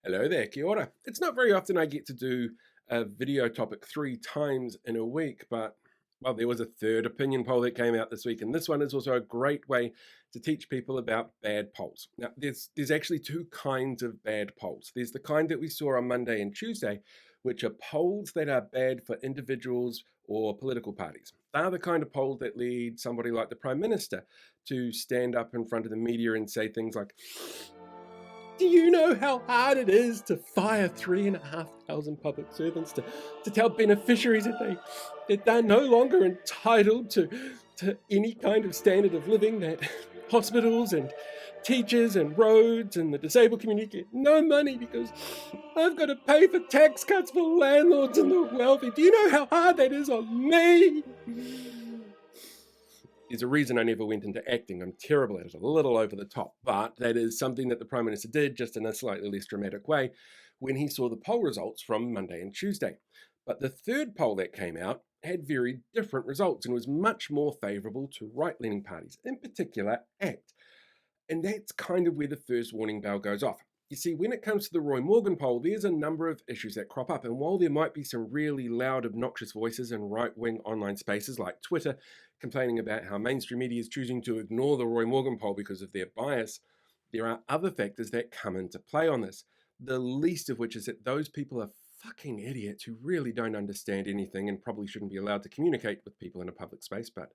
Hello there, kia ora. It's not very often I get to do a video topic 3 times in a week, but well, there was a third opinion poll that came out this week, and this one is also a great way to teach people about bad polls. Now, there's actually two kinds of bad polls. There's the kind that we saw on Monday and Tuesday, which are polls that are bad for individuals or political parties. They're the kind of polls that lead somebody like the Prime Minister to stand up in front of the media and say things like, do you know how hard it is to fire 3,500 public servants, to tell beneficiaries that they're no longer entitled to any kind of standard of living, that hospitals and teachers and roads and the disabled community get no money because I've got to pay for tax cuts for landlords and the wealthy. Do you know how hard that is on me? There's a reason I never went into acting. I'm terrible at it, a little over the top, but that is something that the Prime Minister did, just in a slightly less dramatic way, when he saw the poll results from Monday and Tuesday. But the third poll that came out had very different results and was much more favourable to right-leaning parties, in particular ACT. And that's kind of where the first warning bell goes off. You see, when it comes to the Roy Morgan poll, there's a number of issues that crop up. And while there might be some really loud, obnoxious voices in right-wing online spaces like Twitter complaining about how mainstream media is choosing to ignore the Roy Morgan poll because of their bias, there are other factors that come into play on this. The least of which is that those people are fucking idiots who really don't understand anything and probably shouldn't be allowed to communicate with people in a public space, but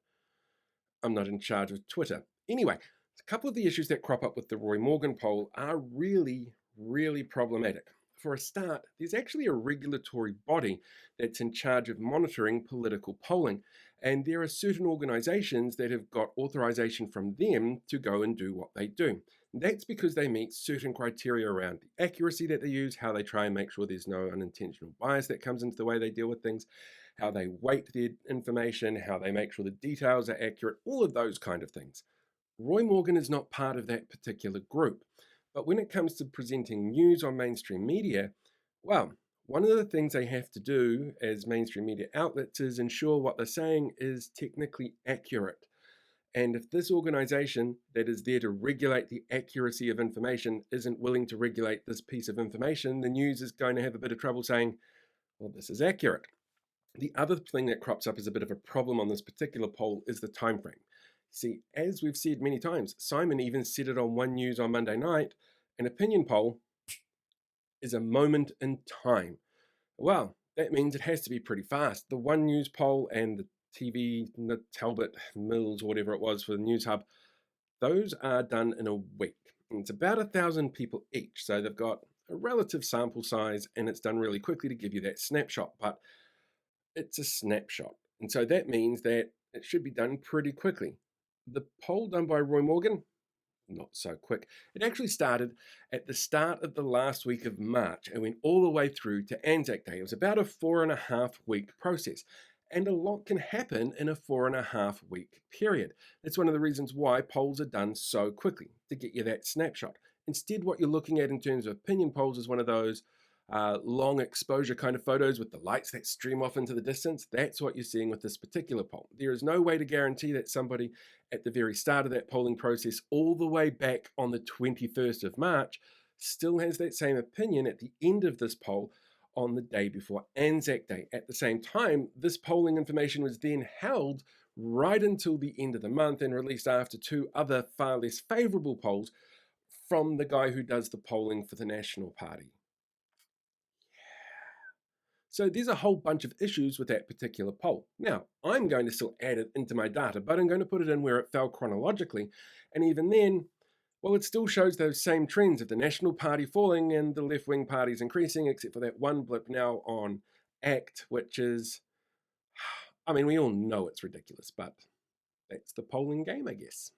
I'm not in charge of Twitter. Anyway, a couple of the issues that crop up with the Roy Morgan poll are really, really problematic. For a start, there's actually a regulatory body that's in charge of monitoring political polling, and there are certain organisations that have got authorisation from them to go and do what they do. That's because they meet certain criteria around the accuracy that they use, how they try and make sure there's no unintentional bias that comes into the way they deal with things, how they weight their information, how they make sure the details are accurate, all of those kind of things. Roy Morgan is not part of that particular group. But when it comes to presenting news on mainstream media, well, one of the things they have to do as mainstream media outlets is ensure what they're saying is technically accurate. And if this organization that is there to regulate the accuracy of information isn't willing to regulate this piece of information, the news is going to have a bit of trouble saying, well, this is accurate. The other thing that crops up as a bit of a problem on this particular poll is the time frame. See, as we've said many times, Simon even said it on One News on Monday night, an opinion poll is a moment in time. Well, that means it has to be pretty fast. The One News poll and the TV, the Talbot Mills, whatever it was for the News Hub, those are done in a week. And it's about 1,000 people each. So they've got a relative sample size and it's done really quickly to give you that snapshot. But it's a snapshot. And so that means that it should be done pretty quickly. The poll done by Roy Morgan, not so quick. It actually started at the start of the last week of March and went all the way through to Anzac Day. It was about a 4.5 week process. And a lot can happen in a 4.5 week period. That's one of the reasons why polls are done so quickly, to get you that snapshot. Instead, what you're looking at in terms of opinion polls is one of those long exposure kind of photos with the lights that stream off into the distance. That's what you're seeing with this particular poll. There is no way to guarantee that somebody at the very start of that polling process, all the way back on the 21st of March, still has that same opinion at the end of this poll on the day before Anzac Day. At the same time, this polling information was then held right until the end of the month and released after two other far less favourable polls from the guy who does the polling for the National Party. So there's a whole bunch of issues with that particular poll. Now, I'm going to still add it into my data, but I'm going to put it in where it fell chronologically. And even then, well, it still shows those same trends of the National Party falling and the left-wing parties increasing, except for that one blip now on ACT, which is, I mean, we all know it's ridiculous, but that's the polling game, I guess.